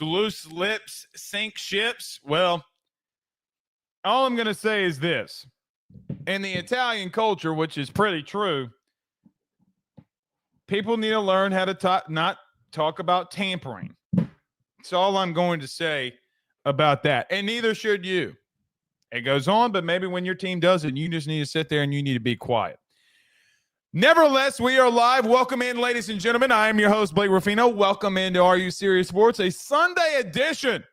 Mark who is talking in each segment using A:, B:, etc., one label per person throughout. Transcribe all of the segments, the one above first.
A: Loose lips sink ships. Well, all I'm going to say is this. In the Italian culture, which is pretty true, people need to learn how to not talk about tampering. That's all I'm going to say about that. And neither should you. It goes on, but maybe when your team does it, you just need to sit there and you need to be quiet. Nevertheless, we are live. Welcome in, ladies and gentlemen. I am your host, Blake Ruffino. Welcome into Are You Serious Sports, a Sunday edition.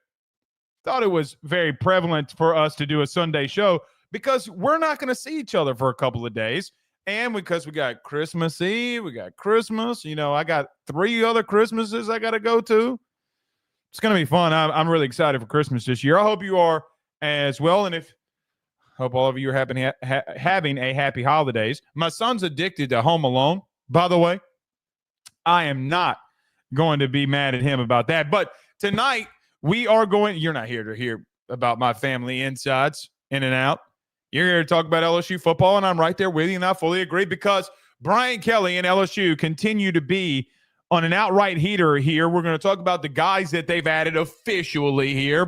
A: Thought it was very prevalent for us to do a Sunday show because we're not going to see each other for a couple of days. And because we got Christmas Eve, we got Christmas. You know, I got 3 other Christmases I got to go to. It's going to be fun. I'm really excited for Christmas this year. I hope you are as well. And hope all of you are having a happy holidays. My son's addicted to Home Alone, by the way. I am not going to be mad at him about that. But tonight, we are going – you're not here to hear about my family insides, in and out. You're here to talk about LSU football, and I'm right there with you, and I fully agree because Brian Kelly and LSU continue to be on an outright heater here. We're going to talk about the guys that they've added officially here.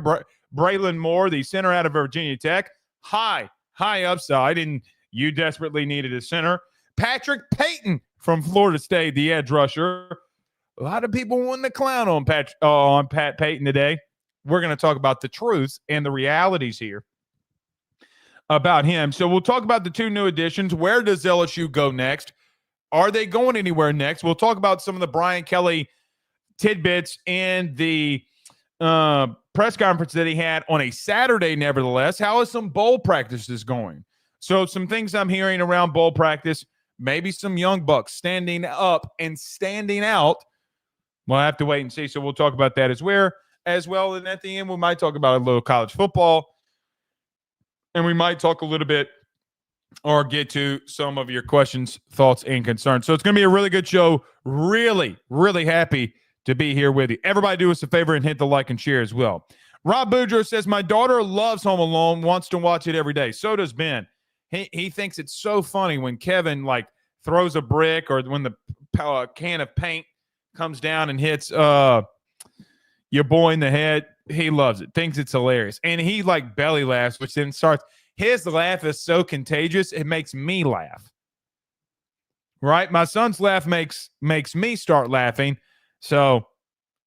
A: Braylon Moore, the center out of Virginia Tech. High upside, and you desperately needed a center. Patrick Payton from Florida State, the edge rusher. A lot of people wanting to clown on Pat Payton today. We're going to talk about the truth and the realities here about him. So we'll talk about the 2 new additions. Where does LSU go next? Are they going anywhere next? We'll talk about some of the Brian Kelly tidbits and the press conference that he had on a Saturday, nevertheless. How is some bowl practices going? So some things I'm hearing around bowl practice, maybe some young bucks standing up and standing out. We'll have to wait and see. So we'll talk about that as well. And at the end, we might talk about a little college football. And we might talk a little bit or get to some of your questions, thoughts, and concerns. So it's going to be a really good show. Really, really happy to be here with you. Everybody do us a favor and hit the like and share as well. Rob Boudreaux says, my daughter loves Home Alone, wants to watch it every day. So does Ben. He thinks it's so funny when Kevin throws a brick or when the can of paint comes down and hits your boy in the head. He loves it, thinks it's hilarious. And he belly laughs, which then starts. His laugh is so contagious, it makes me laugh. Right? My son's laugh makes me start laughing. So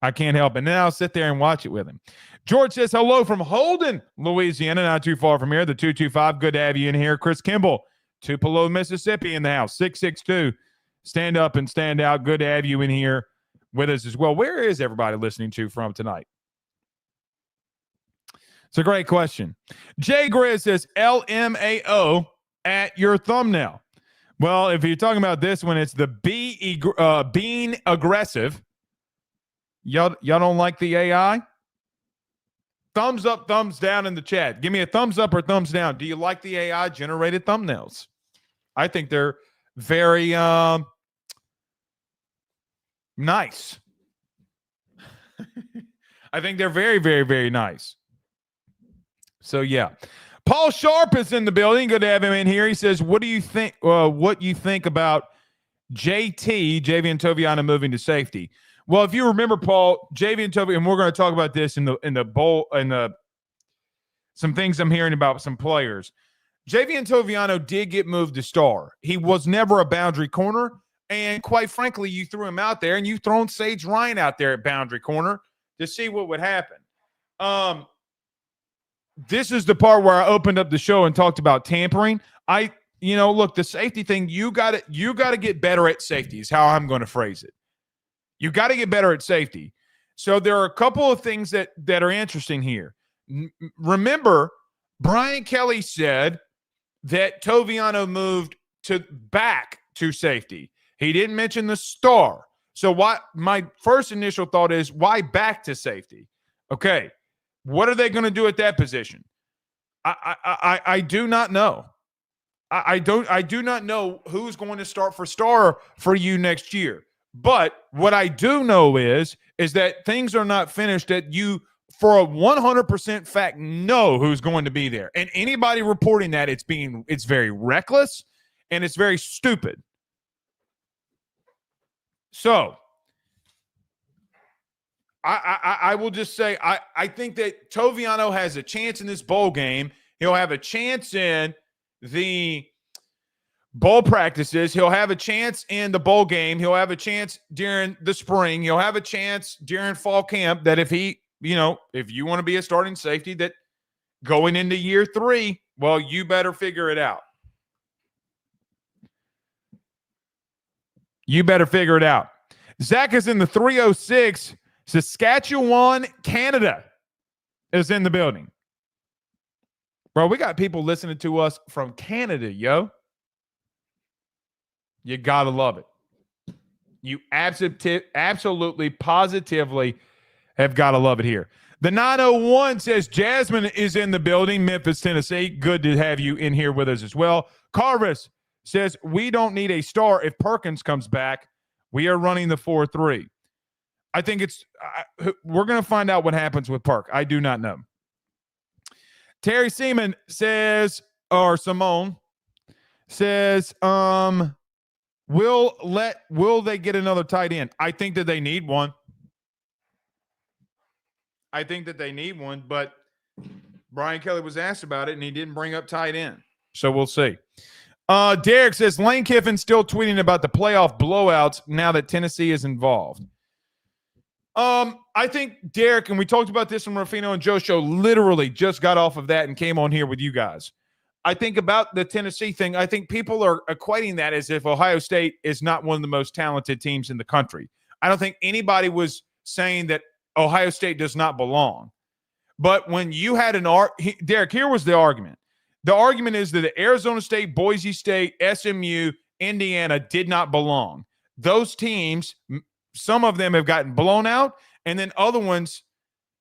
A: I can't help it. And then I'll sit there and watch it with him. George says, hello from Holden, Louisiana, not too far from here. The 225, good to have you in here. Chris Kimball, Tupelo, Mississippi in the house, 662. Stand up and stand out. Good to have you in here with us as well. Where is everybody listening to from tonight? It's a great question. Jay Grizz says, LMAO at your thumbnail. Well, if you're talking about this one, it's the being aggressive. Y'all don't like the AI? Thumbs up, thumbs down in the chat. Give me a thumbs up or thumbs down. Do you like the AI generated thumbnails? I think they're very nice. I think they're very, very, very nice. So, yeah. Paul Sharp is in the building. Good to have him in here. He says, what do you think about Javian Toviano moving to safety? Well, if you remember, Paul, Javian Toviano, and we're going to talk about this in the bowl and some things I'm hearing about some players. Javian Toviano did get moved to star. He was never a boundary corner, and quite frankly, you threw him out there, and you've thrown Sage Ryan out there at boundary corner to see what would happen. This is the part where I opened up the show and talked about tampering. Look, the safety thing, you got to get better at safety is how I'm going to phrase it. You got to get better at safety. So there are a couple of things that are interesting here. Remember, Brian Kelly said that Toviano moved back to safety. He didn't mention the star. So my first initial thought is, why back to safety? Okay, what are they going to do at that position? I do not know. I do not know who's going to start for star for you next year. But what I do know is that things are not finished, that you, for a 100% fact, know who's going to be there. And anybody reporting that, it's very reckless and it's very stupid. So I will just say I think that Toviano has a chance in this bowl game. He'll have a chance in the bowl practices. He'll have a chance in the bowl game. He'll have a chance during the spring. He'll have a chance during fall camp that if he, if you want to be a starting safety, that going into year 3, well, you better figure it out. You better figure it out. Zach is in the 306. Saskatchewan, Canada is in the building. Bro, we got people listening to us from Canada, yo. You got to love it. You absolutely, positively have got to love it here. The 901 says Jasmine is in the building, Memphis, Tennessee. Good to have you in here with us as well. Carvis says we don't need a star if Perkins comes back. We are running the 4-3. I think we're going to find out what happens with Perk. I do not know. Terry Seaman says, or Simone says, will they get another tight end? I think that they need one. But Brian Kelly was asked about it, and he didn't bring up tight end. So we'll see. Derek says, Lane Kiffin still tweeting about the playoff blowouts now that Tennessee is involved. I think Derek, and we talked about this on Ruffino and Joe show, literally just got off of that and came on here with you guys. I think about the Tennessee thing, I think people are equating that as if Ohio State is not one of the most talented teams in the country. I don't think anybody was saying that Ohio State does not belong. But when you had Derek, here was the argument. The argument is that Arizona State, Boise State, SMU, Indiana did not belong. Those teams, some of them have gotten blown out, and then other ones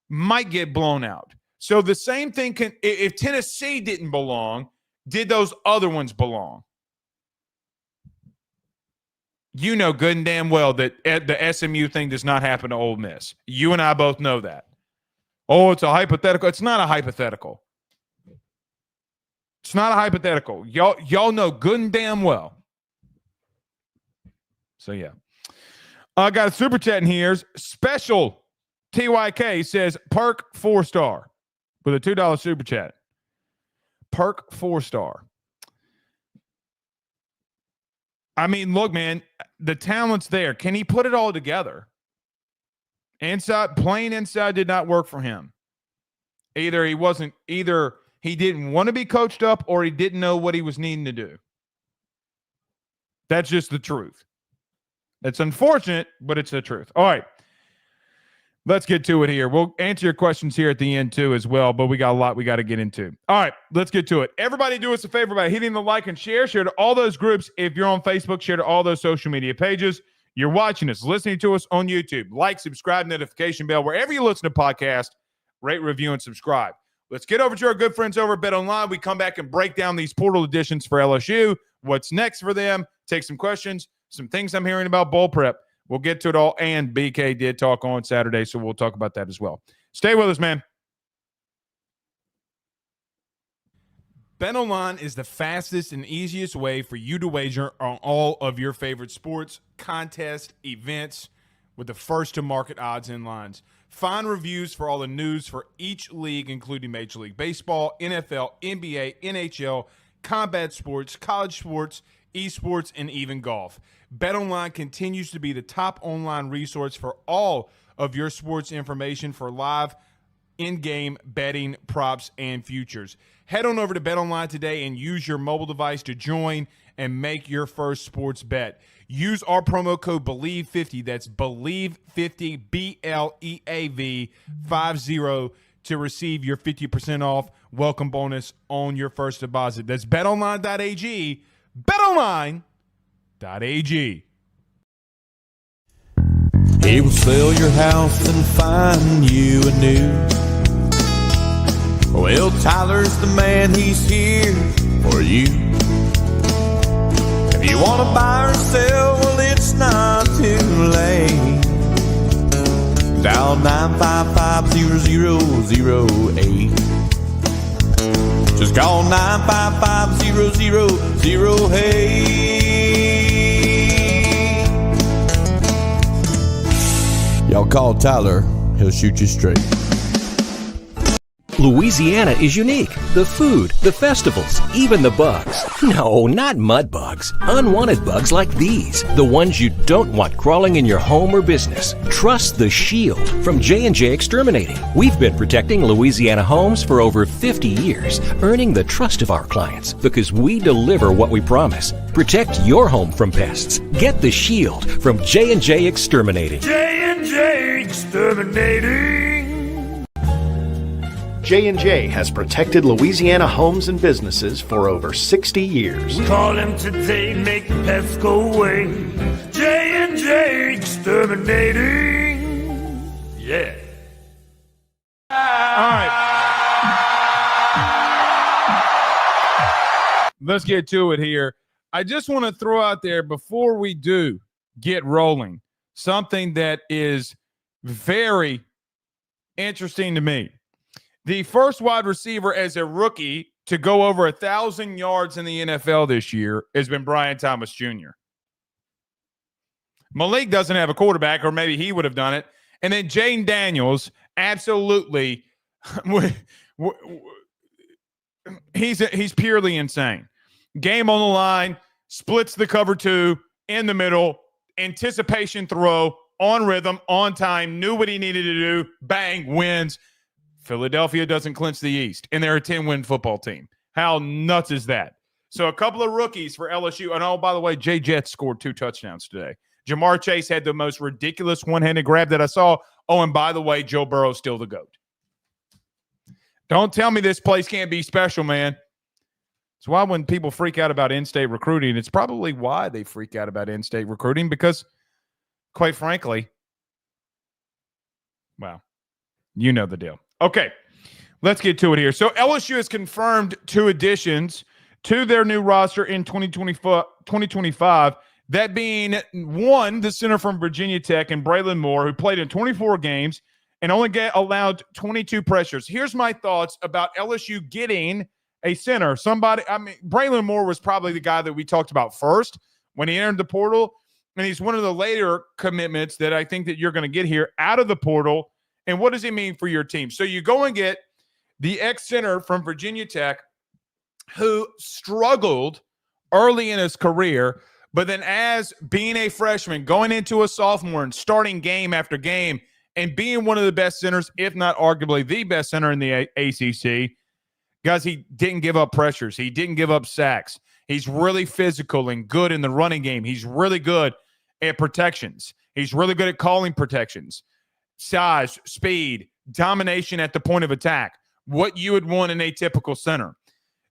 A: might get blown out. So the same thing if Tennessee didn't belong, did those other ones belong? You know good and damn well that the SMU thing does not happen to Ole Miss. You and I both know that. Oh, it's a hypothetical. It's not a hypothetical. It's not a hypothetical. Y'all know good and damn well. So, yeah. I got a super chat in here. Special TYK says Perk 4-star with a $2 super chat. Perk 4-star. I mean, look, man, the talent's there. Can he put it all together? Playing inside did not work for him. Either he didn't want to be coached up or he didn't know what he was needing to do. That's just the truth. It's unfortunate, but it's the truth. All right. Let's get to it here. We'll answer your questions here at the end too as well, but we got a lot we got to get into. All right, let's get to it. Everybody do us a favor by hitting the like and share. Share to all those groups. If you're on Facebook, share to all those social media pages. You're watching us, listening to us on YouTube. Like, subscribe, notification bell. Wherever you listen to podcasts, rate, review, and subscribe. Let's get over to our good friends over at BetOnline. We come back and break down these portal editions for LSU. What's next for them? Take some questions, some things I'm hearing about bowl prep. We'll get to it all, and BK did talk on Saturday, so we'll talk about that as well. Stay with us, man. BetOnline is the fastest and easiest way for you to wager on all of your favorite sports, contests, events with the first-to-market odds and lines. Find reviews for all the news for each league, including Major League Baseball, NFL, NBA, NHL, combat sports, college sports, esports, and even golf. BetOnline continues to be the top online resource for all of your sports information for live in-game betting, props, and futures. Head on over to BetOnline today and use your mobile device to join and make your first sports bet. Use our promo code BELIEVE50, that's BELIEVE50, BLEAV 50, to receive your 50% off welcome bonus on your first deposit. That's betonline.ag. BetOnline.ag.
B: He will sell your house and find you a new. Well, Tyler's the man, he's here for you. If you want to buy or sell, well, it's not too late. Dial 955-0008. Just call 955-0008. Y'all call Tyler.
C: he'll shoot you straight.
D: Louisiana is unique. The food, the festivals, even the bugs. No, not mud bugs. Unwanted bugs like these. The ones you don't want crawling in your home or business. Trust the Shield from J&J Exterminating. We've been protecting Louisiana homes for over 50 years, earning the trust of our clients because we deliver what we promise. Protect your home from pests. Get the Shield from J&J Exterminating.
B: J&J Exterminating.
E: J&J has protected Louisiana homes and businesses for over 60 years.
B: Call him today, make pests go away. J&J Exterminating. Yeah.
A: All right. Let's get to it here. I just want to throw out there before we do get rolling something that is very interesting to me. The first wide receiver as a rookie to go over 1,000 yards in the NFL this year has been Brian Thomas Jr. Malik doesn't have a quarterback, or maybe he would have done it. And then Jaden Daniels, absolutely, he's purely insane. Game on the line, splits the cover two in the middle, anticipation throw, on rhythm, on time, knew what he needed to do, bang, wins. Philadelphia doesn't clinch the East, and they're a 10-win football team. How nuts is that? So a couple of rookies for LSU. And, oh, by the way, Jay Jett scored 2 touchdowns today. Jamar Chase had the most ridiculous one-handed grab that I saw. Oh, and by the way, Joe Burrow's still the GOAT. Don't tell me this place can't be special, man. It's why when people freak out about in-state recruiting, it's probably why they freak out about in-state recruiting because, quite frankly, well, you know the deal. Okay, let's get to it here. So LSU has confirmed 2 additions to their new roster in 2025, that being 1, the center from Virginia Tech, and Braylon Moore, who played in 24 games and only allowed 22 pressures. Here's my thoughts about LSU getting a center. Braylon Moore was probably the guy that we talked about first when he entered the portal, and he's one of the later commitments that I think that you're going to get here out of the portal. And what does he mean for your team? So you go and get the ex-center from Virginia Tech who struggled early in his career, but then as being a freshman, going into a sophomore and starting game after game and being one of the best centers, if not arguably the best center in the ACC, guys, he didn't give up pressures. He didn't give up sacks. He's really physical and good in the running game. He's really good at protections. He's really good at calling protections. Size, speed, domination at the point of attack, what you would want in a typical center.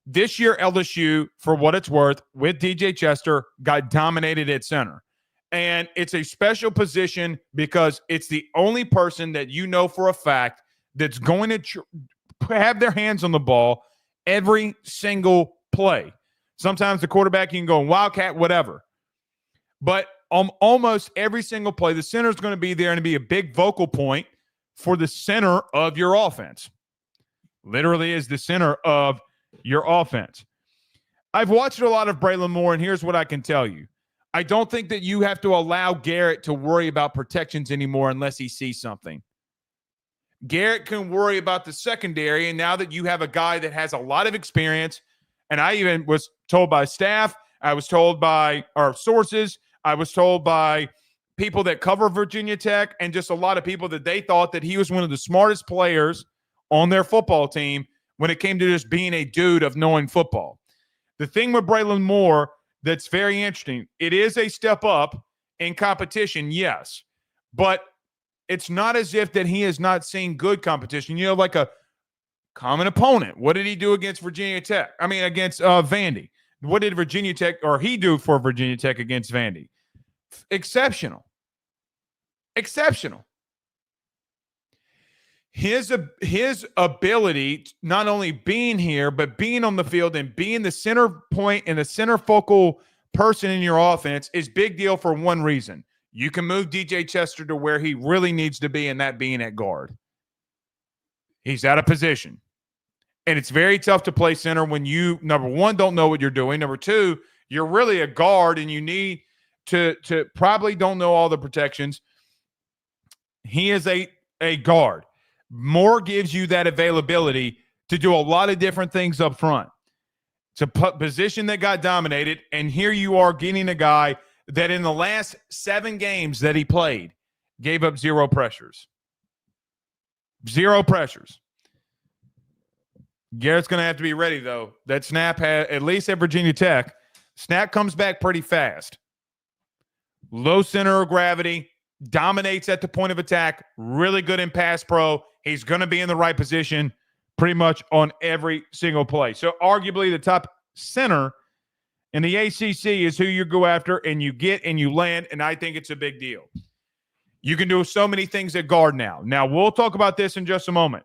A: This year, LSU, for what it's worth, with DJ Chester, got dominated at center. And it's a special position because it's the only person that you know for a fact that's going to have their hands on the ball every single play. Sometimes the quarterback, you can go wildcat, whatever. But almost every single play, the center is going to be there and be a big vocal point for the center of your offense. Literally is the center of your offense. I've watched a lot of Braylon Moore, and here's what I can tell you. I don't think that you have to allow Garrett to worry about protections anymore unless he sees something. Garrett can worry about the secondary, and now that you have a guy that has a lot of experience, and I even was told by staff, I was told by our sources, I was told by people that cover Virginia Tech, and just a lot of people that they thought that he was one of the smartest players on their football team when it came to just being a dude of knowing football. The thing with Braylon Moore that's very interesting, it is a step up in competition, yes, but it's not as if that he has not seen good competition. You know, like a common opponent. What did he do against Virginia Tech? I mean, against Vandy. What did Virginia Tech, or he do for Virginia Tech against Vandy? Exceptional. Exceptional. His ability, not only being here, but being on the field and being the center point and the center focal person in your offense is big deal for one reason. You can move DJ Chester to where he really needs to be, and that being at guard. He's out of position. And it's very tough to play center when you, number one, don't know what you're doing. Number two, you're really a guard and you need to probably don't know all the protections. He is a a guard. Moore gives you that availability to do a lot of different things up front. It's a position that got dominated, and here you are getting a guy that in the last 7 games that he played gave up 0 pressures. 0 pressures. Garrett's going to have to be ready, though. That snap, at least at Virginia Tech, snap comes back pretty fast. Low center of gravity, dominates at the point of attack, really good in pass pro. He's going to be in the right position pretty much on every single play. So arguably the top center in the ACC is who you go after and you get and you land, and I think it's a big deal. You can do so many things at guard now. Now, we'll talk about this in just a moment.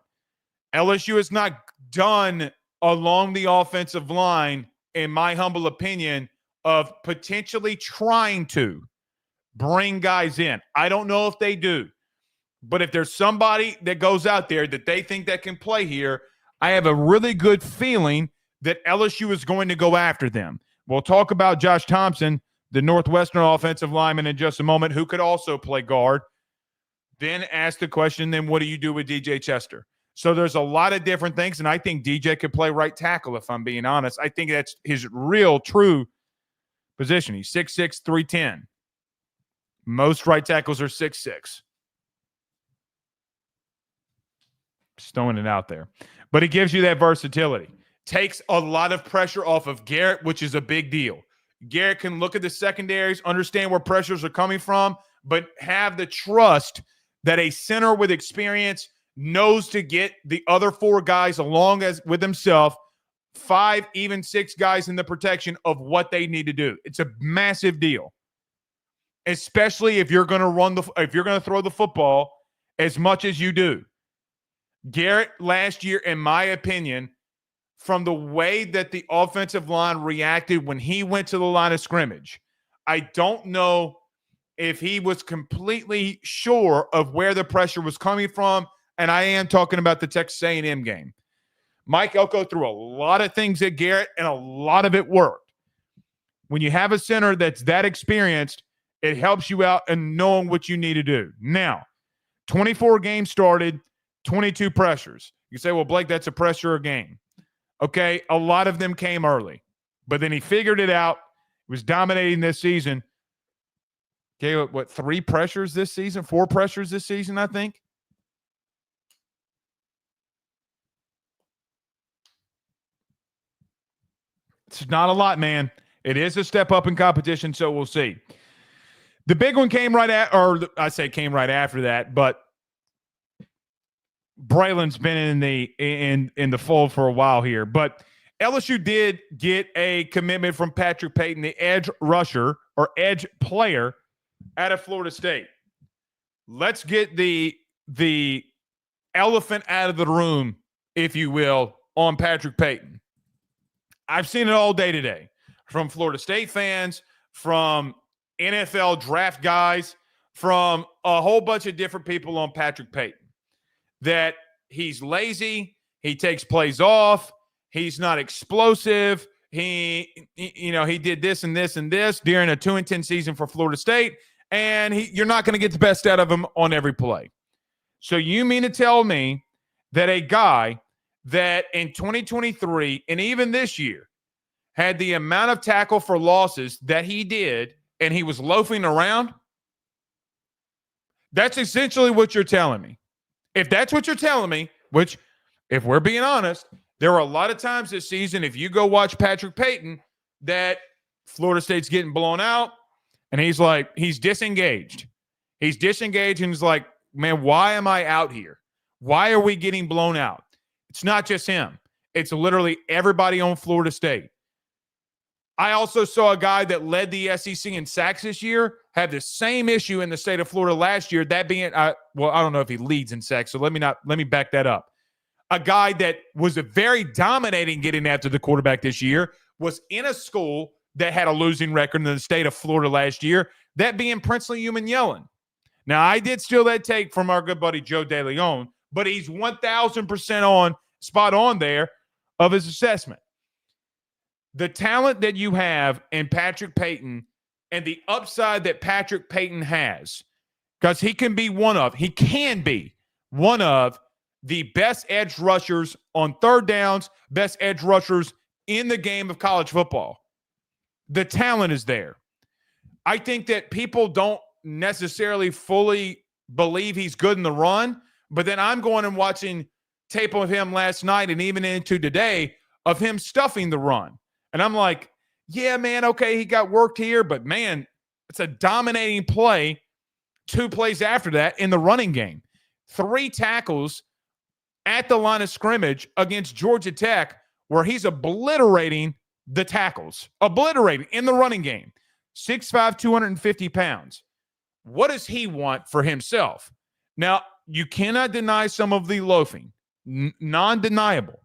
A: LSU is not done along the offensive line, in my humble opinion, of potentially trying to bring guys in. I don't know if they do. But if there's somebody that goes out there that they think that can play here, I have a really good feeling that LSU is going to go after them. We'll talk about Josh Thompson, the Northwestern offensive lineman, in just a moment, who could also play guard. Then ask the question, then what do you do with DJ Chester? So there's a lot of different things, and I think DJ could play right tackle, if I'm being honest. I think that's his real, true position. He's 6'6", 310. Most right tackles are 6'6". Just throwing it out there. But it gives you that versatility. Takes a lot of pressure off of Garrett, which is a big deal. Garrett can look at the secondaries, understand where pressures are coming from, but have the trust that a center with experience knows to get the other 4 guys along as with himself, 5, even 6 guys in the protection of what they need to do. It's a massive deal, especially if you're going to throw the football as much as you do. Garrett last year, in my opinion, from the way that the offensive line reacted when he went to the line of scrimmage, I don't know if he was completely sure of where the pressure was coming from, and I am talking about the Texas A&M game. Mike Elko threw a lot of things at Garrett, and a lot of it worked. When you have a center that's that experienced, it helps you out in knowing what you need to do. Now, 24 games started, 22 pressures. You say, well, Blake, that's a pressure a game. Okay, a lot of them came early. But then he figured it out. He was dominating this season. Okay, what, 3 pressures this season? 4 pressures this season, I think? It's not a lot, man. It is a step up in competition, so we'll see. The big one came right at, or I say came right after that, but Braylon's been in the fold for a while here. But LSU did get a commitment from Patrick Payton, the edge rusher or edge player out of Florida State. Let's get the elephant out of the room, if you will, on Patrick Payton. I've seen it all day today from Florida State fans, from NFL draft guys, from a whole bunch of different people on Patrick Payton. That he's lazy, he takes plays off, he's not explosive, he did this and this and this during a 2-10 season for Florida State, and you're not going to get the best out of him on every play. So you mean to tell me that a guy that in 2023 and even this year had the amount of tackle for losses that he did and he was loafing around? That's essentially what you're telling me. If that's what you're telling me, which, if we're being honest, there are a lot of times this season, if you go watch Patrick Payton, that Florida State's getting blown out, and he's disengaged. He's disengaged and he's like, man, why am I out here? Why are we getting blown out? It's not just him. It's literally everybody on Florida State. I also saw a guy that led the SEC in sacks this year had the same issue in the state of Florida last year. That being, I don't know if he leads in sacks, so let me back that up. A guy that was very dominating getting after the quarterback this year was in a school that had a losing record in the state of Florida last year, that being Princely Human Yellen. Now, I did steal that take from our good buddy Joe DeLeon, but he's 1,000% spot on there of his assessment. The talent that you have in Patrick Payton and the upside that Patrick Payton has, because he can be one of the best edge rushers on third downs, best edge rushers in the game of college football. The talent is there. I think that people don't necessarily fully believe he's good in the run, but then I'm going and watching tape of him last night and even into today of him stuffing the run. And I'm like, yeah, man, okay, he got worked here, but man, it's a dominating play 2 plays after that in the running game. 3 tackles at the line of scrimmage against Georgia Tech where he's obliterating the tackles, obliterating in the running game. 6'5", 250 pounds. What does he want for himself? Now, you cannot deny some of the loafing. Non-deniable.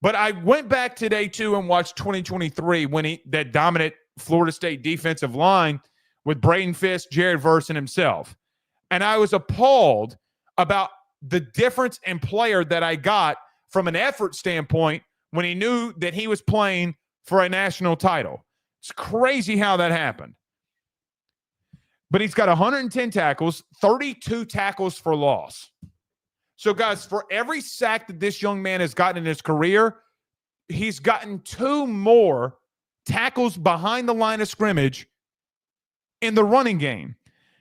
A: But I went back today, too, and watched 2023 when that dominant Florida State defensive line with Braden Fisk, Jared Verse, and himself. And I was appalled about the difference in player that I got from an effort standpoint when he knew that he was playing for a national title. It's crazy how that happened. But he's got 110 tackles, 32 tackles for loss. So, guys, for every sack that this young man has gotten in his career, he's gotten 2 more tackles behind the line of scrimmage in the running game.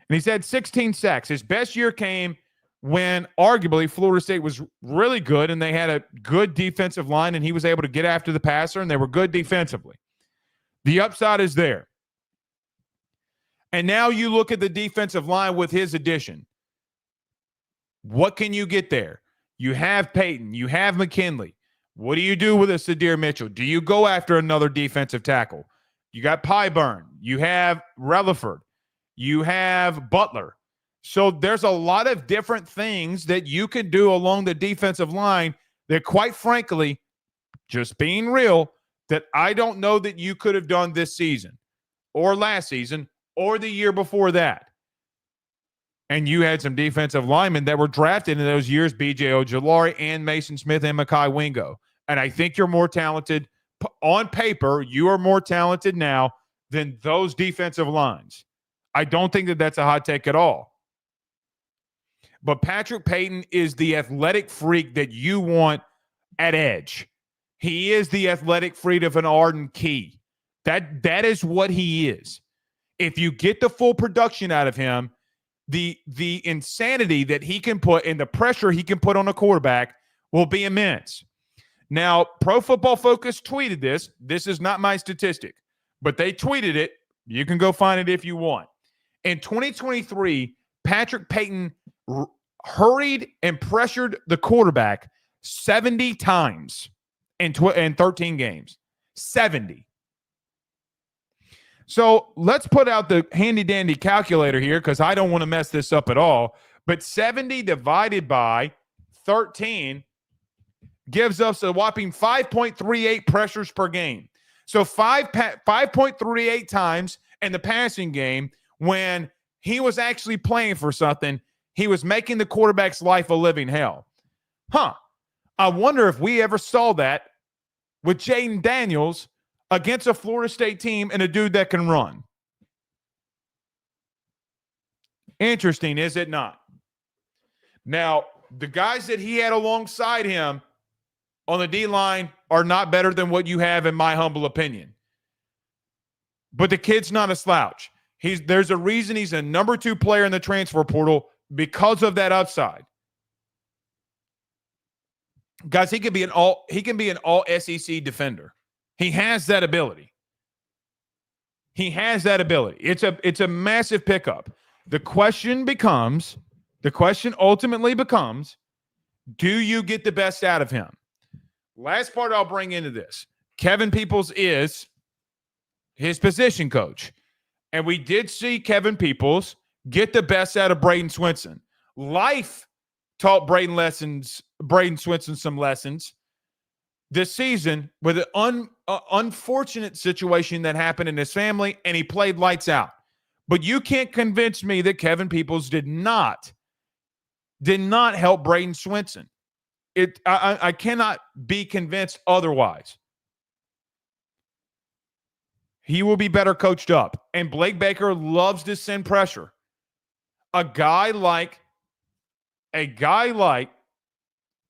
A: And he's had 16 sacks. His best year came when arguably Florida State was really good and they had a good defensive line and he was able to get after the passer and they were good defensively. The upside is there. And now you look at the defensive line with his addition. What can you get there? You have Payton. You have McKinley. What do you do with a Sadir Mitchell? Do you go after another defensive tackle? You got Pyburn. You have Relaford. You have Butler. So there's a lot of different things that you can do along the defensive line that, quite frankly, just being real, that I don't know that you could have done this season or last season or the year before that. And you had some defensive linemen that were drafted in those years, B.J. Ojulari and Mason Smith and Mekhi Wingo. And I think you're more talented. On paper, you are more talented now than those defensive lines. I don't think that that's a hot take at all. But Patrick Payton is the athletic freak that you want at edge. He is the athletic freak of an Arden Key. That is what he is. If you get the full production out of him, the insanity that he can put and the pressure he can put on a quarterback will be immense. Now, Pro Football Focus tweeted this. This is not my statistic, but they tweeted it. You can go find it if you want. In 2023, Patrick Payton hurried and pressured the quarterback 70 times in 13 games. 70. So let's put out the handy-dandy calculator here because I don't want to mess this up at all. But 70 divided by 13 gives us a whopping 5.38 pressures per game. So 5.38 times in the passing game when he was actually playing for something, he was making the quarterback's life a living hell. I wonder if we ever saw that with Jaden Daniels against a Florida State team and a dude that can run. Interesting, is it not? Now, the guys that he had alongside him on the D-line are not better than what you have, in my humble opinion. But the kid's not a slouch. There's a reason he's a number 2 player in the transfer portal because of that upside. Guys, he can be an all SEC defender. He has that ability. It's a massive pickup. The question ultimately becomes, do you get the best out of him? Last part I'll bring into this. Kevin Peoples is his position coach. And we did see Kevin Peoples get the best out of Braden Swinson. Life taught Braden Swinson some lessons this season with an unfortunate situation that happened in his family, and he played lights out. But you can't convince me that Kevin Peoples did not help Braden Swinson. I cannot be convinced otherwise. He will be better coached up. And Blake Baker loves to send pressure. A guy like a guy like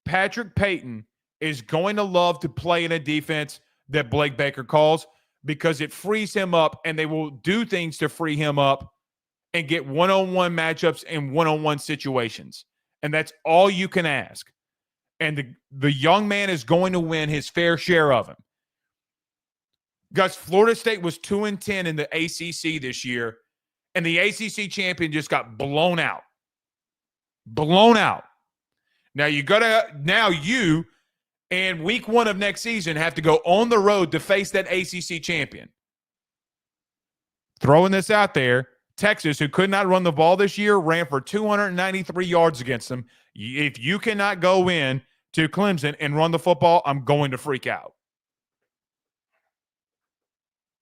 A: Patrick Payton is going to love to play in a defense that Blake Baker calls because it frees him up, and they will do things to free him up and get one-on-one matchups and one-on-one situations. And that's all you can ask. And the young man is going to win his fair share of them. Gus, Florida State was 2-10 in the ACC this year, and the ACC champion just got blown out. Blown out. Now you and week 1 of next season have to go on the road to face that ACC champion. Throwing this out there, Texas, who could not run the ball this year, ran for 293 yards against them. If you cannot go in to Clemson and run the football, I'm going to freak out.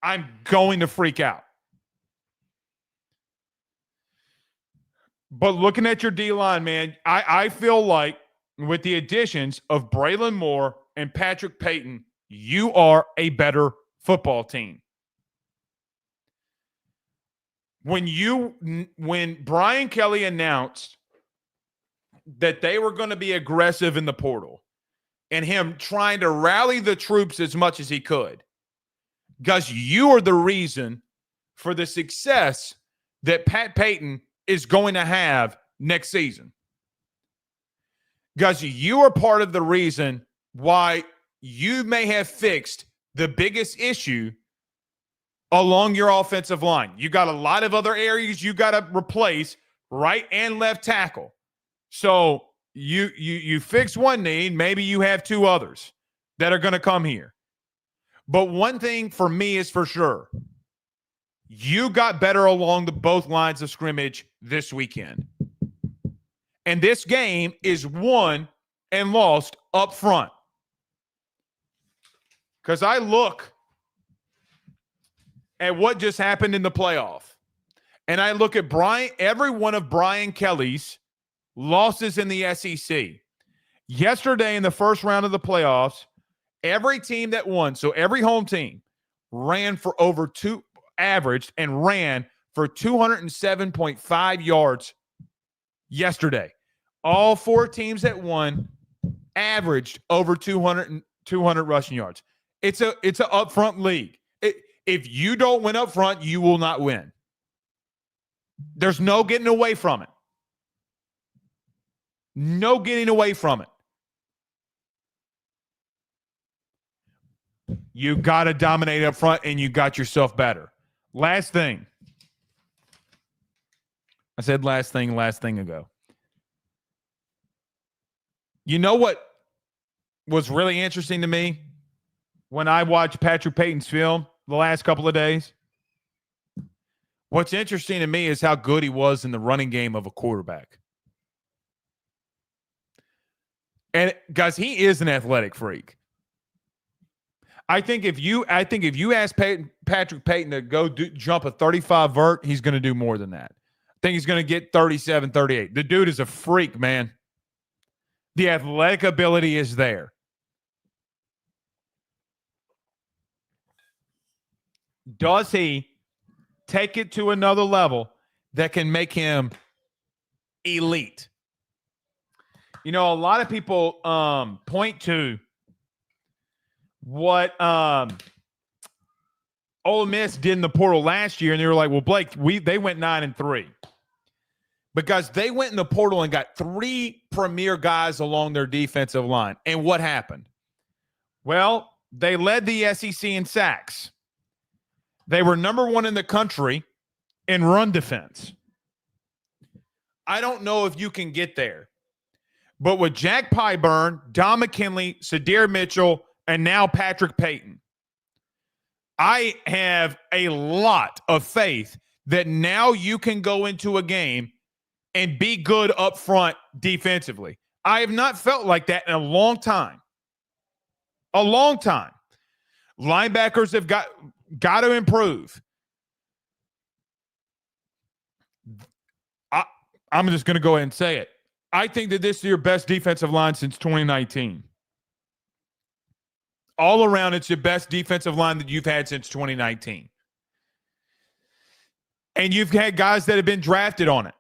A: I'm going to freak out. But looking at your D-line, man, I feel like with the additions of Braylon Moore and Patrick Payton, you are a better football team. When Brian Kelly announced that they were going to be aggressive in the portal and him trying to rally the troops as much as he could, Gus, you are the reason for the success that Pat Payton is going to have next season. Gus, you are part of the reason why you may have fixed the biggest issue along your offensive line. You got a lot of other areas you got to replace, right and left tackle. So you fix one need, maybe you have 2 others that are going to come here. But one thing for me is for sure, you got better along both lines of scrimmage this weekend. And this game is won and lost up front. Because I look at what just happened in the playoff, and I look at every one of Brian Kelly's losses in the SEC. Yesterday in the first round of the playoffs, every team that won, so every home team, ran for averaged and ran for 207.5 yards yesterday. All 4 teams that won averaged over 200 rushing yards. It's an upfront league. If you don't win up front, you will not win. There's no getting away from it. No getting away from it. You got to dominate up front, and you got yourself better. Last thing. I said last thing ago. You know what was really interesting to me when I watched Patrick Payton's film the last couple of days? What's interesting to me is how good he was in the running game of a quarterback. And guys, he is an athletic freak. I think if you ask Patrick Payton to go jump a 35 vert, he's going to do more than that. I think he's going to get 37, 38. The dude is a freak, man. The athletic ability is there. Does he take it to another level that can make him elite? You know, a lot of people point to what Ole Miss did in the portal last year, and they were like, well, Blake, they went 9-3. Because they went in the portal and got 3 premier guys along their defensive line. And what happened? Well, they led the SEC in sacks. They were number 1 in the country in run defense. I don't know if you can get there. But with Jack Pyburn, Don McKinley, Sadir Mitchell, and now Patrick Payton, I have a lot of faith that now you can go into a game and be good up front defensively. I have not felt like that in a long time. A long time. Linebackers have got to improve. I'm just going to go ahead and say it. I think that this is your best defensive line since 2019. All around, it's your best defensive line that you've had since 2019. And you've had guys that have been drafted on it.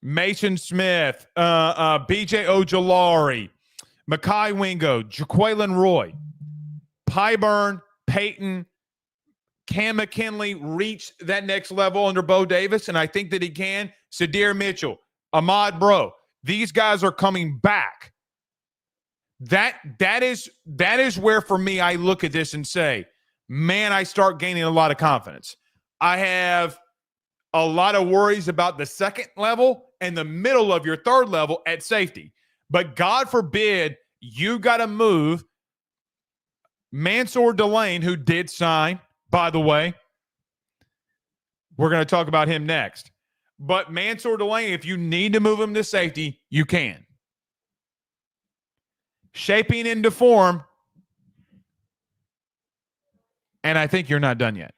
A: Mason Smith, BJ Ojolari, Mekhi Wingo, Jaqueline Roy, Pyburn, Payton, Cam McKinley reach that next level under Bo Davis, and I think that he can. Sadir Mitchell, Ahmad Bro, these guys are coming back. That is where, for me, I look at this and say, man, I start gaining a lot of confidence. I have a lot of worries about the second level and the middle of your third level at safety. But God forbid you got to move Mansour Delane, who did sign, by the way. We're going to talk about him next. But Mansour Delane, if you need to move him to safety, you can. Shaping into form, and I think you're not done yet.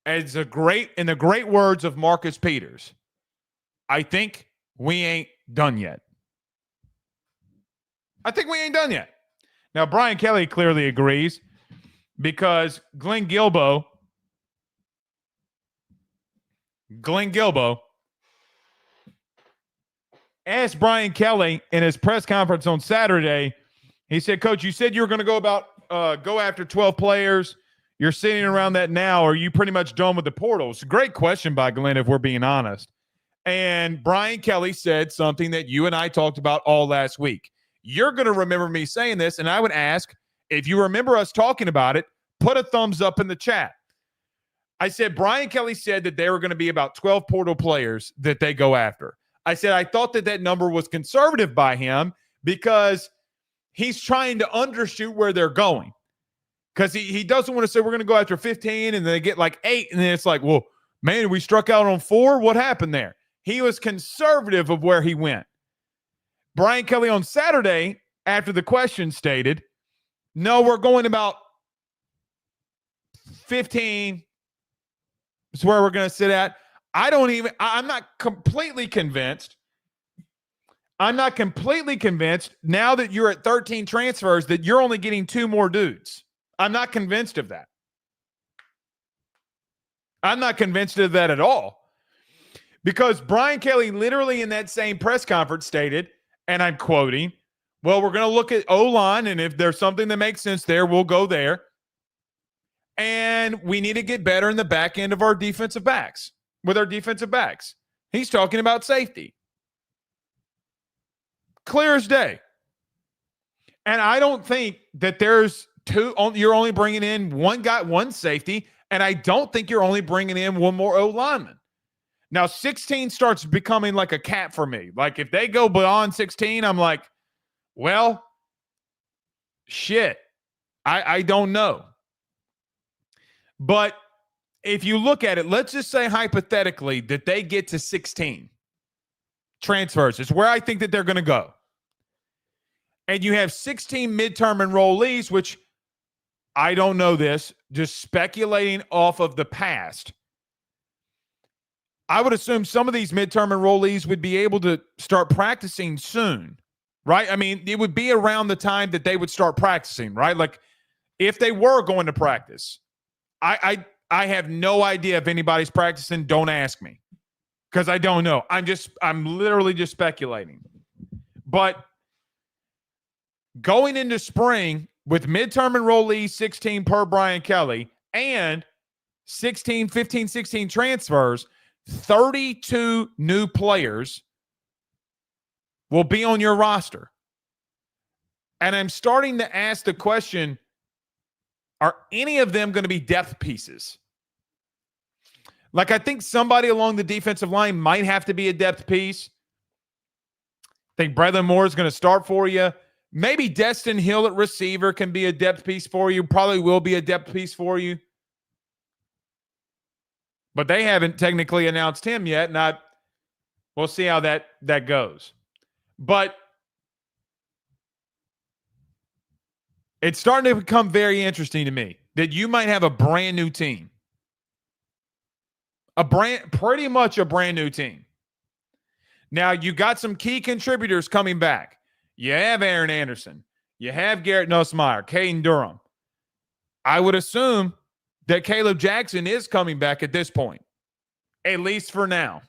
A: In the great words of Marcus Peters, I think we ain't done yet. I think we ain't done yet. Now, Brian Kelly clearly agrees because Glenn Guilbeau asked Brian Kelly in his press conference on Saturday. He said, Coach, you said you were going to go after 12 players. You're sitting around that now. Are you pretty much done with the portal? It's a great question by Glenn, if we're being honest. And Brian Kelly said something that you and I talked about all last week. You're going to remember me saying this, and I would ask, if you remember us talking about it, put a thumbs up in the chat. I said Brian Kelly said that there were going to be about 12 portal players that they go after. I said I thought that number was conservative by him because he's trying to undershoot where they're going. Because he doesn't want to say we're going to go after 15 and then they get like 8, and then it's like, well, man, we struck out on 4. What happened there? He was conservative of where he went. Brian Kelly on Saturday, after the question, stated, no, we're going about 15 is where we're going to sit at. I'm not completely convinced. I'm not completely convinced now that you're at 13 transfers that you're only getting 2 more dudes. I'm not convinced of that. I'm not convinced of that at all. Because Brian Kelly literally in that same press conference stated, and I'm quoting, well, we're going to look at O-line, and if there's something that makes sense there, we'll go there. And we need to get better in the back end of our defensive backs, with our defensive backs. He's talking about safety. Clear as day. And I don't think that there's you're only bringing in one guy, one safety, and I don't think you're only bringing in one more O-lineman. Now, 16 starts becoming like a cap for me. Like, if they go beyond 16, I'm like, well, shit. I don't know. But if you look at it, let's just say hypothetically that they get to 16 transfers. It's where I think that they're going to go. And you have 16 midterm enrollees, which I don't know this, just speculating off of the past. I would assume some of these midterm enrollees would be able to start practicing soon, right? I mean, it would be around the time that they would start practicing, right? Like, if they were going to practice, I have no idea if anybody's practicing. Don't ask me, because I don't know. I'm literally just speculating. But going into spring with midterm enrollees, 16 per Brian Kelly, and 15, 16 transfers, 32 new players will be on your roster. And I'm starting to ask the question, are any of them going to be depth pieces? Like, I think somebody along the defensive line might have to be a depth piece. I think Braylon Moore is going to start for you. Maybe Destin Hill at receiver can be a depth piece for you. Probably will be a depth piece for you. But they haven't technically announced him yet. We'll see how that goes. But it's starting to become very interesting to me that you might have a brand new team. Pretty much a brand new team. Now, you got some key contributors coming back. You have Aaron Anderson. You have Garrett Nussmeier, Caden Durham. I would assume that Caleb Jackson is coming back at this point. at least for now.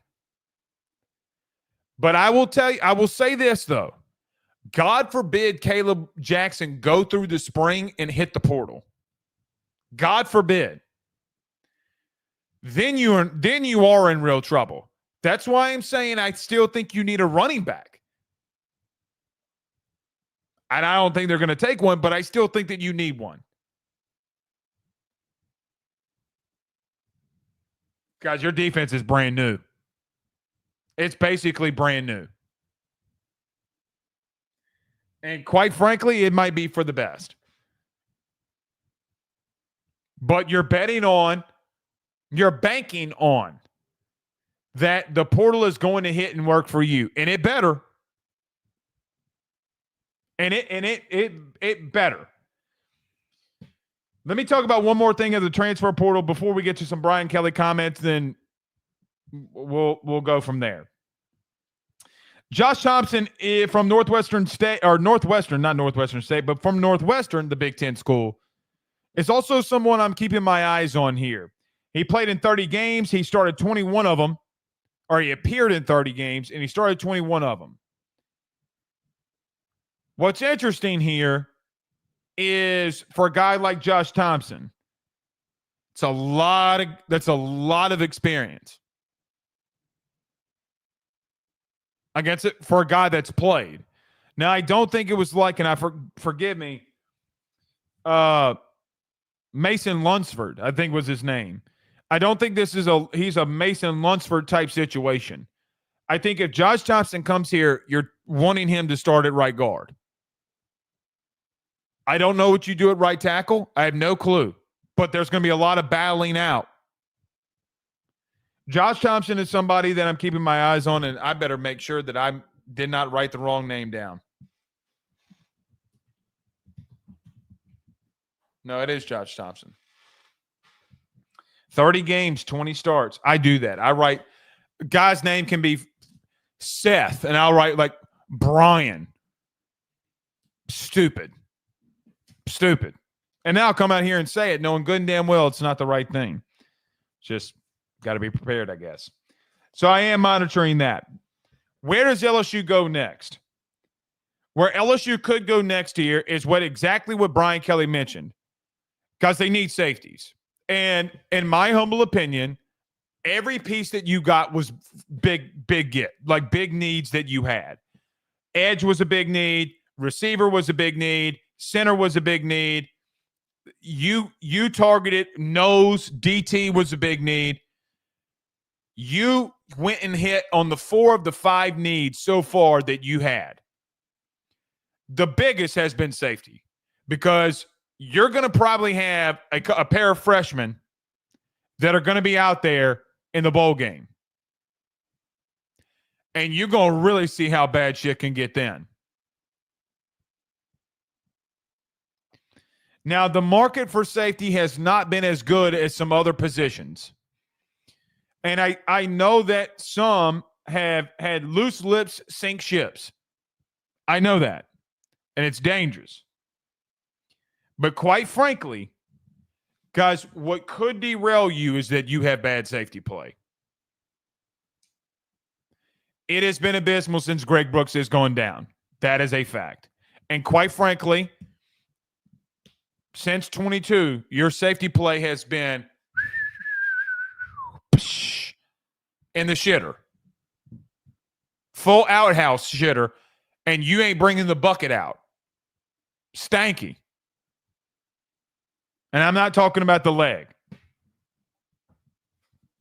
A: But I will say this, though. God forbid Caleb Jackson go through the spring and hit the portal. God forbid. Then you are in real trouble. That's why I'm saying I still think you need a running back. And I don't think they're going to take one, but I still think that you need one. Guys, your defense is brand new. It's basically brand new. And quite frankly, it might be for the best. But you're banking on that the portal is going to hit and work for you. And it better. And it better. Let me talk about one more thing of the transfer portal before we get to some Brian Kelly comments, then we'll go from there. Josh Thompson from Northwestern State, or Northwestern, not Northwestern State, but from Northwestern, the Big Ten school, is also someone I'm keeping my eyes on here. He played in 30 games. He started 21 of them, or he appeared in 30 games, and he started 21 of them. What's interesting here is for a guy like Josh Thompson, that's a lot of experience. Against it for a guy that's played. Now, I don't think it was like, and forgive me, Mason Lunsford, I think was his name. I don't think he's a Mason Lunsford type situation. I think if Josh Thompson comes here, you're wanting him to start at right guard. I don't know what you do at right tackle. I have no clue. But there's going to be a lot of battling out. Josh Thompson is somebody that I'm keeping my eyes on, and I better make sure that I did not write the wrong name down. No, it is Josh Thompson. 30 games, 20 starts. I do that. I write – guy's name can be Seth, and I'll write like Brian. Stupid. And now I'll come out here and say it, knowing good and damn well it's not the right thing. Just – got to be prepared, I guess. So I am monitoring that. Where does LSU go next? Where LSU could go next here is exactly what Brian Kelly mentioned, because they need safeties. And in my humble opinion, every piece that you got was big get, like big needs that you had. Edge was a big need. Receiver was a big need. Center was a big need. You targeted nose. DT was a big need. You went and hit on the 4 of the 5 needs so far that you had. The biggest has been safety, because you're going to probably have a pair of freshmen that are going to be out there in the bowl game. And you're going to really see how bad shit can get then. Now, the market for safety has not been as good as some other positions. And I know that some have had loose lips sink ships. I know that. And it's dangerous. But quite frankly, guys, what could derail you is that you have bad safety play. It has been abysmal since Greg Brooks has gone down. That is a fact. And quite frankly, since 22, your safety play has been in the shitter. Full outhouse shitter, and you ain't bringing the bucket out. Stanky. And I'm not talking about the leg.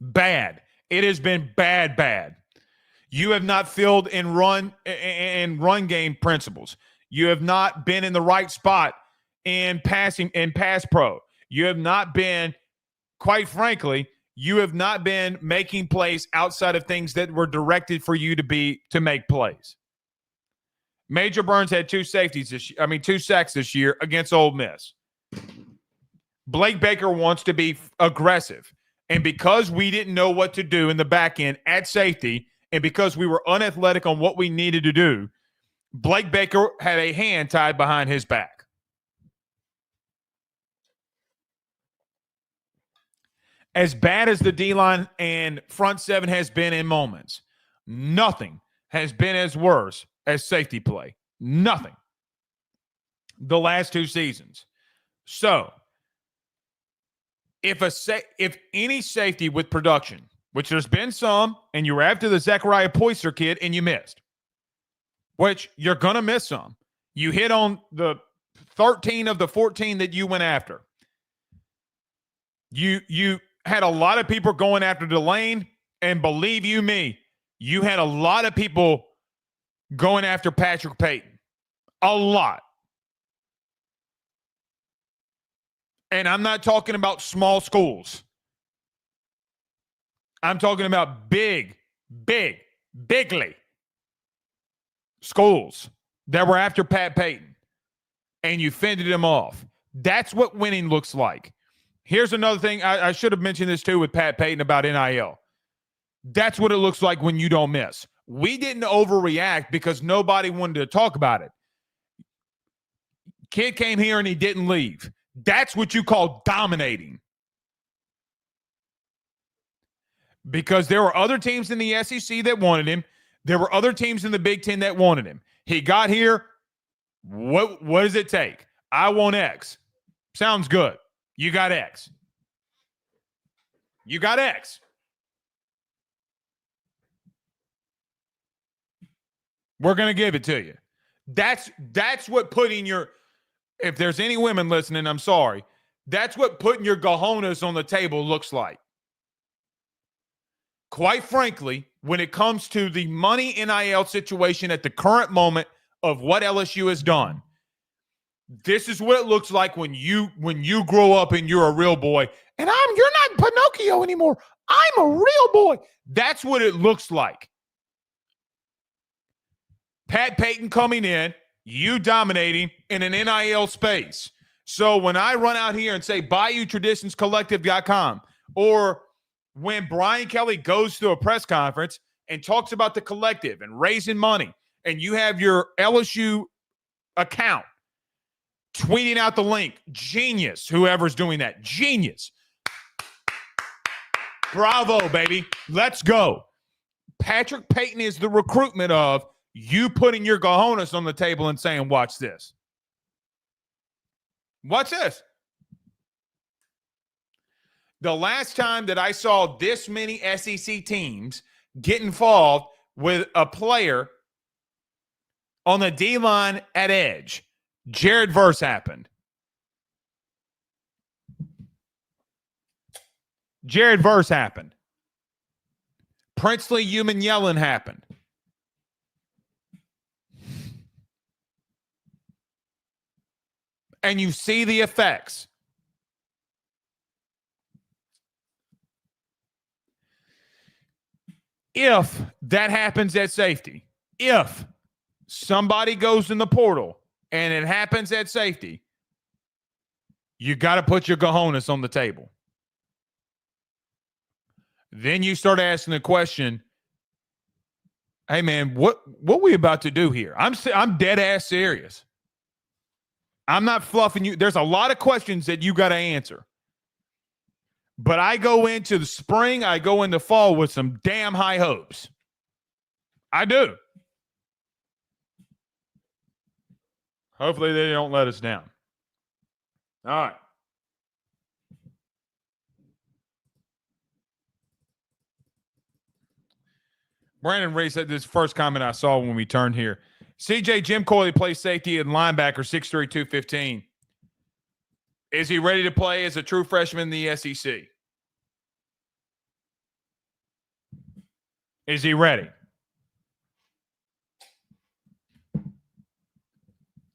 A: Bad. It has been bad. You have not filled in run game principles. You have not been in the right spot in passing and pass pro. You have not been, quite frankly, you have not been making plays outside of things that were directed for you to make plays. Major Burns had 2 sacks this year against Ole Miss. Blake Baker wants to be aggressive. And because we didn't know what to do in the back end at safety, and because we were unathletic on what we needed to do, Blake Baker had a hand tied behind his back. As bad as the D-line and front seven has been in moments, nothing has been as worse as safety play. Nothing. The last 2 seasons. So, if any safety with production, which there's been some, and you were after the Zachariah Poyser kid and you missed, which you're going to miss some. You hit on the 13 of the 14 that you went after. You had a lot of people going after Delane, and believe you me, you had a lot of people going after Patrick Payton. A lot. And I'm not talking about small schools. I'm talking about bigly schools that were after Pat Payton, and you fended him off. That's what winning looks like. Here's another thing. I should have mentioned this too with Pat Payton about NIL. That's what it looks like when you don't miss. We didn't overreact because nobody wanted to talk about it. Kid came here and he didn't leave. That's what you call dominating. Because there were other teams in the SEC that wanted him. There were other teams in the Big Ten that wanted him. He got here. What does it take? I want X. Sounds good. You got X. You got X. We're going to give it to you. That's what putting your, if there's any women listening, I'm sorry. That's what putting your cojones on the table looks like. Quite frankly, when it comes to the money NIL situation at the current moment of what LSU has done, this is what it looks like when you grow up and you're a real boy. And you're not Pinocchio anymore. I'm a real boy. That's what it looks like. Pat Payton coming in, you dominating in an NIL space. So when I run out here and say BayouTraditionsCollective.com, or when Brian Kelly goes to a press conference and talks about the collective and raising money, and you have your LSU account tweeting out the link, genius, whoever's doing that, genius. Bravo, baby. Let's go. Patrick Payton is the recruitment of you putting your cojones on the table and saying, watch this. Watch this. The last time that I saw this many SEC teams get involved with a player on the D-line at edge, Jared Verse happened. Jared Verse happened. Princely Human Yellen happened. And you see the effects. If that happens at safety, if somebody goes in the portal and it happens at safety, you got to put your cojones on the table. Then you start asking the question, hey man, what we about to do here? I'm dead ass serious. I'm not fluffing you. There's a lot of questions that you got to answer. But I go into the spring, I go into fall with some damn high hopes. I do. Hopefully they don't let us down. All right. Brandon Ray said this first comment I saw when we turned here. CJ Jim Coyley plays safety and linebacker, 6'3", 215. Is he ready to play as a true freshman in the SEC? Is he ready?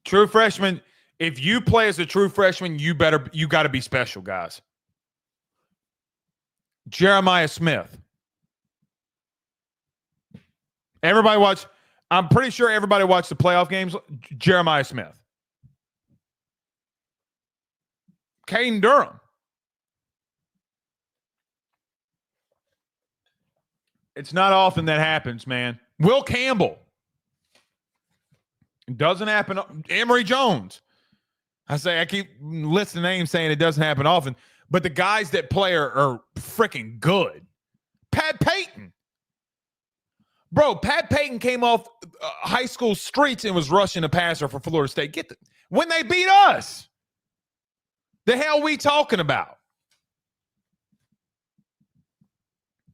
A: True freshman, if you play as a true freshman, you got to be special, guys. Jeremiah Smith. Everybody watch. I'm pretty sure everybody watched the playoff games. Jeremiah Smith. Caden Durham. It's not often that happens, man. Will Campbell. It doesn't happen. Emory Jones. I keep listing names saying it doesn't happen often. but the guys that play are freaking good. Pat Payton. Bro, Pat Payton came off high school streets and was rushing a passer for Florida State. When they beat us. The hell we talking about?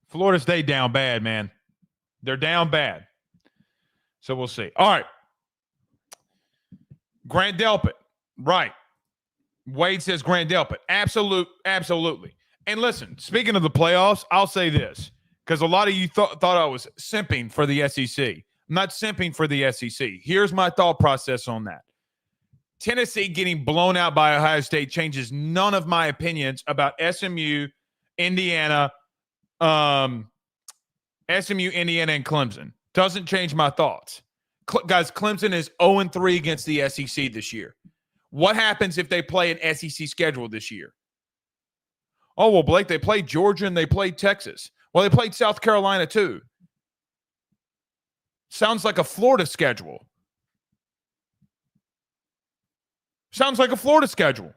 A: Florida State down bad, man. They're down bad. So we'll see. All right. Grant Delpit. Right. Wade says Grant Delpit. Absolutely. And listen, speaking of the playoffs, I'll say this, because a lot of you thought I was simping for the SEC. I'm not simping for the SEC. Here's my thought process on that. Tennessee getting blown out by Ohio State changes none of my opinions about SMU, Indiana, and Clemson. Doesn't change my thoughts. Guys, Clemson is 0-3 against the SEC this year. What happens if they play an SEC schedule this year? Oh, well, Blake, they played Georgia and they played Texas. Well, they played South Carolina too. Sounds like a Florida schedule. Sounds like a Florida schedule.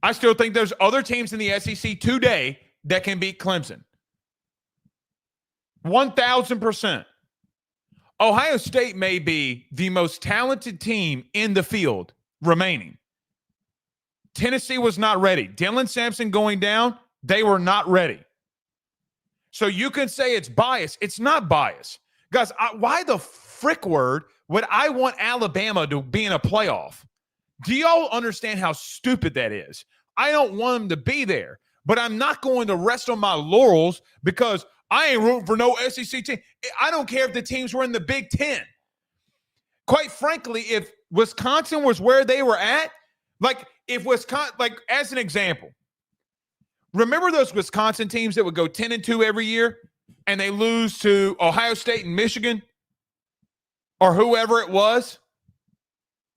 A: I still think there's other teams in the SEC today that can beat Clemson. 1,000%. Ohio State may be the most talented team in the field remaining. Tennessee was not ready. Dylan Sampson going down, they were not ready. So you can say it's bias. It's not bias. Guys, why the frick word would I want Alabama to be in a playoff? Do y'all understand how stupid that is? I don't want them to be there, but I'm not going to rest on my laurels because I ain't rooting for no SEC team. I don't care if the teams were in the Big Ten. Quite frankly, if Wisconsin was where they were at, if Wisconsin, as an example, remember those Wisconsin teams that would go 10-2 every year and they lose to Ohio State and Michigan or whoever it was?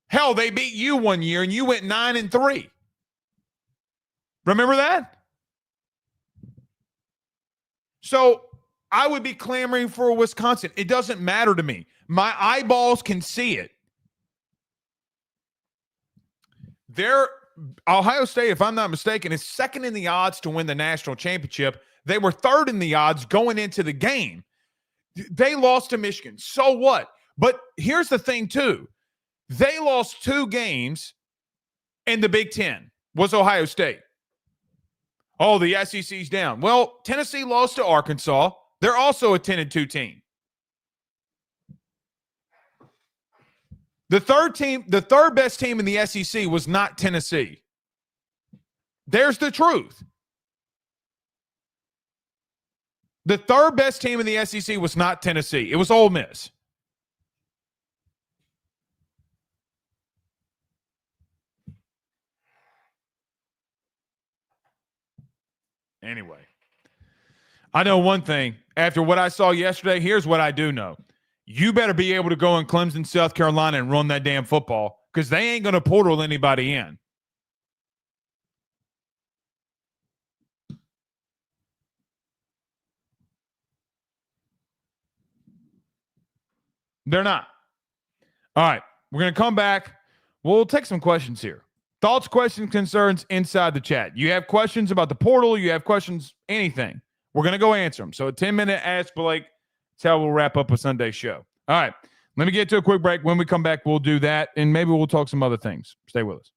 A: Hell, they beat you one year and you went 9-3. Remember that? So I would be clamoring for Wisconsin. It doesn't matter to me. My eyeballs can see it. Ohio State, if I'm not mistaken, is second in the odds to win the national championship. They were third in the odds going into the game. They lost to Michigan. So what? But here's the thing, too. They lost 2 games in the Big Ten. Was Ohio State. Oh, the SEC's down. Well, Tennessee lost to Arkansas. They're also a 10-2 team. The third best team in the SEC was not Tennessee. There's the truth. The third best team in the SEC was not Tennessee. It was Ole Miss. Anyway, I know one thing. After what I saw yesterday, here's what I do know. You better be able to go in Clemson, South Carolina, and run that damn football because they ain't going to portal anybody in. They're not. All right, we're going to come back. We'll take some questions here. Thoughts, questions, concerns inside the chat. You have questions about the portal. You have questions, anything. We're going to go answer them. So a 10-minute Ask Blake. That's how we'll wrap up a Sunday show. All right. Let me get to a quick break. When we come back, we'll do that, and maybe we'll talk some other things. Stay with us.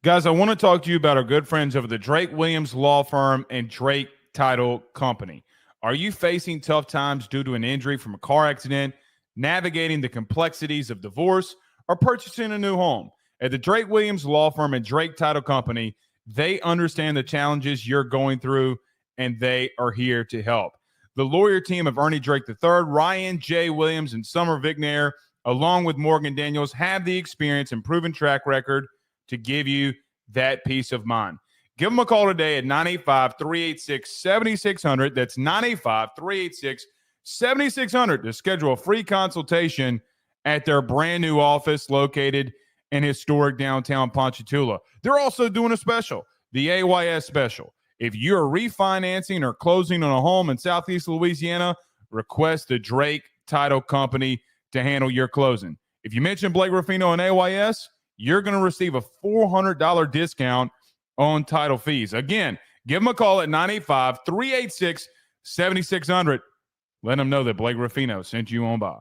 A: Guys, I want to talk to you about our good friends over the Drake Williams Law Firm and Drake Title Company. Are you facing tough times due to an injury from a car accident, navigating the complexities of divorce, or purchasing a new home? At the Drake Williams Law Firm and Drake Title Company, they understand the challenges you're going through, and they are here to help. The lawyer team of Ernie Drake III, Ryan J. Williams, and Summer Vignair, along with Morgan Daniels, have the experience and proven track record to give you that peace of mind. Give them a call today at 985-386-7600. That's 985-386-7600 to schedule a free consultation at their brand new office located in historic downtown Ponchatoula. They're also doing a special, the AYS special. If you're refinancing or closing on a home in Southeast Louisiana, request the Drake Title Company to handle your closing. If you mention Blake Ruffino and AYS, you're going to receive a $400 discount on title fees. Again, give them a call at 985-386-7600. Let them know that Blake Ruffino sent you on by.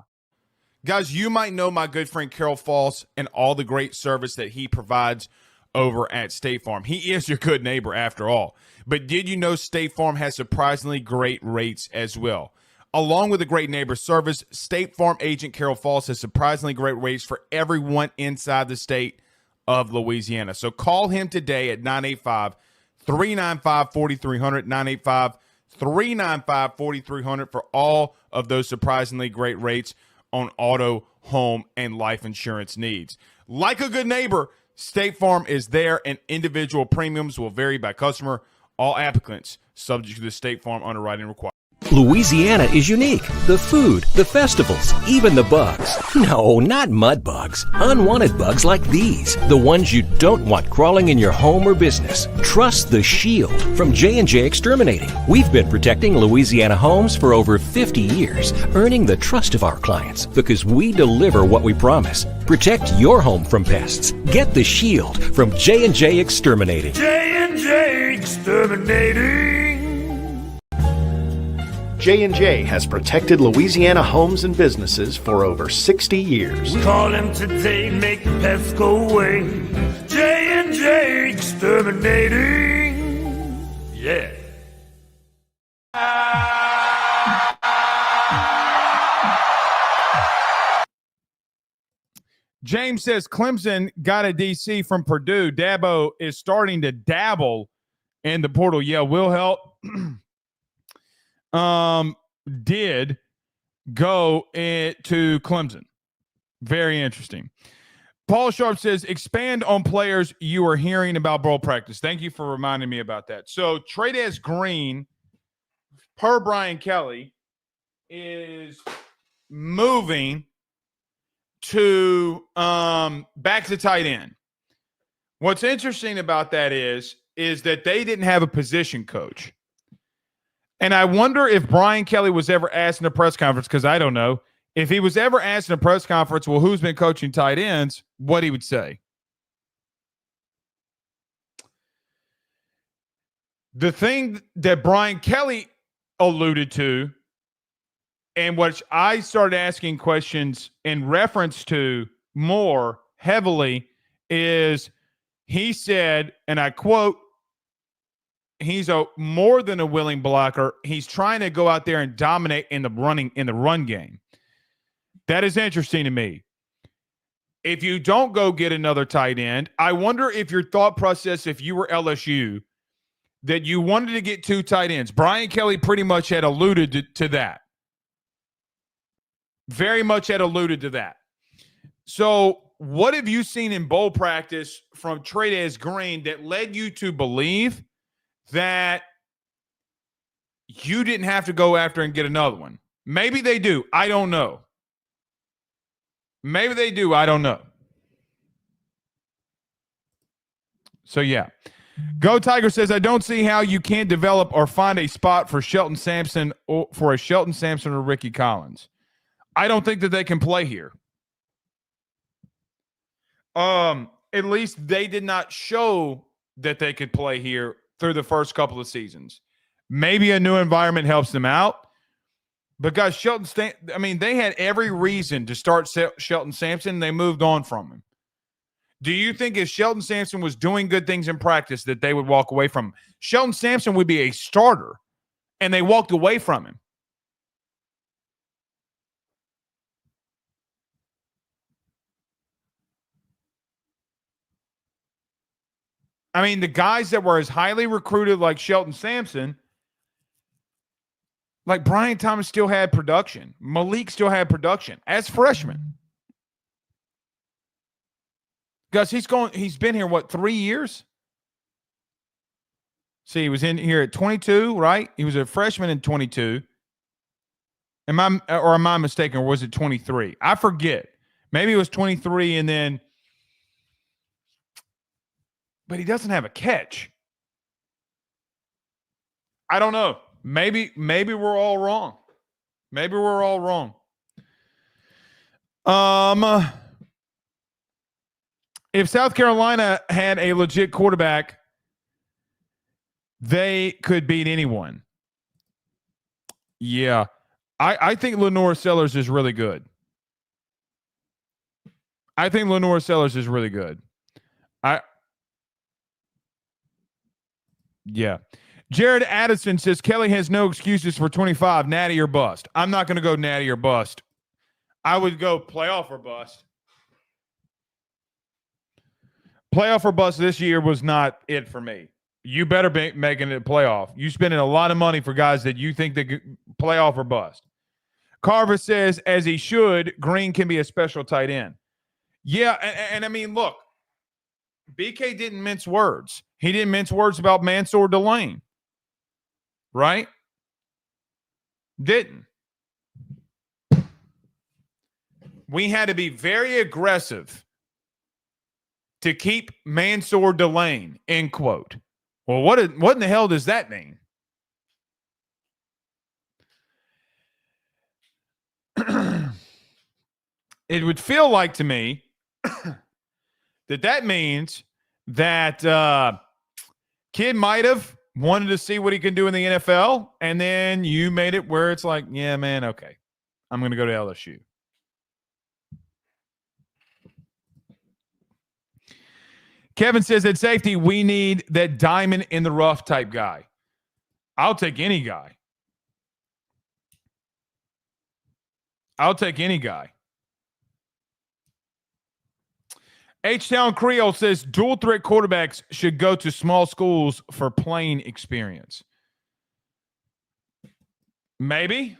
A: Guys, you might know my good friend Carol Falls and all the great service that he provides over at State Farm. He is your good neighbor after all. But did you know State Farm has surprisingly great rates as well? Along with the great neighbor service, State Farm agent Carol Falls has surprisingly great rates for everyone inside the state of Louisiana. So call him today at 985-395-4300, 985-395-4300 for all of those surprisingly great rates on auto, home, and life insurance needs. Like a good neighbor, State Farm is there, and individual premiums will vary by customer. All applicants subject to the State Farm underwriting requirements.
D: Louisiana is unique. The food, the festivals, even the bugs. No, not mud bugs. Unwanted bugs like these. The ones you don't want crawling in your home or business. Trust the Shield from J&J Exterminating. We've been protecting Louisiana homes for over 50 years, earning the trust of our clients because we deliver what we promise. Protect your home from pests. Get the Shield from J&J Exterminating.
B: J&J Exterminating.
E: J&J has protected Louisiana homes and businesses for over 60 years.
B: Call him today, make the pests go away. J&J Exterminating. Yeah.
A: James says Clemson got a DC from Purdue. Dabo is starting to dabble in the portal. Yeah, will help. Did go to Clemson. Very interesting. Paul Sharp says, expand on players you are hearing about ball practice. Thank you for reminding me about that. So Trades Green, per Brian Kelly, is moving to back to tight end. What's interesting about that is that they didn't have a position coach. And I wonder if Brian Kelly was ever asked in a press conference, because I don't know, if he was ever asked in a press conference, well, who's been coaching tight ends, what he would say. The thing that Brian Kelly alluded to, and which I started asking questions in reference to more heavily, is he said, and I quote, he's more than a willing blocker. He's trying to go out there and dominate in the run game. That is interesting to me. If you don't go get another tight end, I wonder if your thought process, if you were LSU, that you wanted to get two tight ends. Brian Kelly pretty much had alluded to that. Very much had alluded to that. So what have you seen in bowl practice from Trades Green that led you to believe that you didn't have to go after and get another one? Maybe they do. I don't know. Maybe they do. I don't know. So, yeah. Go Tiger says, I don't see how you can't develop or find a spot for Shelton Sampson or for a Shelton Sampson or Ricky Collins. I don't think that they can play here. At least they did not show that they could play here through the first couple of seasons. Maybe a new environment helps them out. But guys, they had every reason to start Shelton Sampson. They moved on from him. Do you think if Shelton Sampson was doing good things in practice that they would walk away from him? Shelton Sampson would be a starter, and they walked away from him. I mean, the guys that were as highly recruited like Shelton Sampson, like Brian Thomas still had production. Malik still had production as freshmen. Gus, he's been here, 3 years? See, he was in here at 22, right? He was a freshman in 22. Am I mistaken, or was it 23? I forget. Maybe it was 23 and then – but he doesn't have a catch. I don't know. Maybe we're all wrong. Maybe we're all wrong. If South Carolina had a legit quarterback, they could beat anyone. Yeah. I think Lenore Sellers is really good. Yeah. Jared Addison says Kelly has no excuses for 25. Natty or bust. I'm not going to go natty or bust. I would go playoff or bust. Playoff or bust this year was not it for me. You better be making it a playoff. You spending a lot of money for guys that you think that playoff or bust. Carver says, as he should, Green can be a special tight end. Yeah, and I mean, look, BK didn't mince words. He didn't mince words about Mansour Delane. Right? Didn't. We had to be very aggressive to keep Mansour Delane, end quote. Well, what in the hell does that mean? It would feel like to me that means that kid might have wanted to see what he can do in the NFL, and then you made it where it's like, yeah, man, okay, I'm going to go to LSU. Kevin says at safety, we need that diamond in the rough type guy. I'll take any guy. H-Town Creole says dual threat quarterbacks should go to small schools for playing experience. Maybe.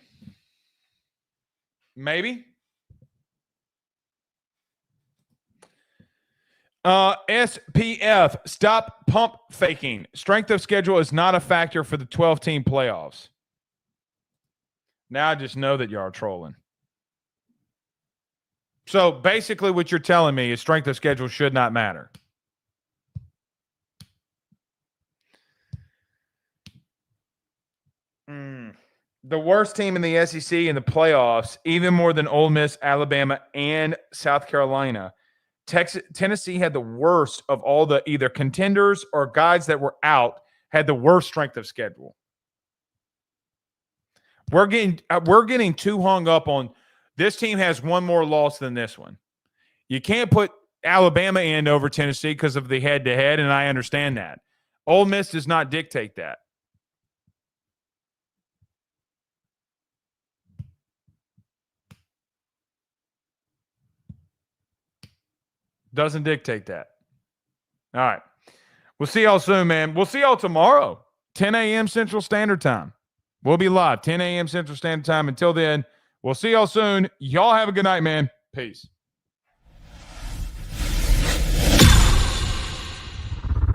A: SPF, stop pump faking. Strength of schedule is not a factor for the 12-team playoffs. Now I just know that y'all are trolling. So basically what you're telling me is strength of schedule should not matter. The worst team in the SEC in the playoffs, even more than Ole Miss, Alabama, and South Carolina. Tennessee had the worst of all the either contenders or guys that were out, had the worst strength of schedule. We're getting too hung up on this team has one more loss than this one. You can't put Alabama in over Tennessee because of the head-to-head, and I understand that. Ole Miss does not dictate that. Doesn't dictate that. All right. We'll see y'all soon, man. We'll see y'all tomorrow, 10 a.m. Central Standard Time. We'll be live, 10 a.m. Central Standard Time. Until then, we'll see y'all soon. Y'all have a good night, man. Peace.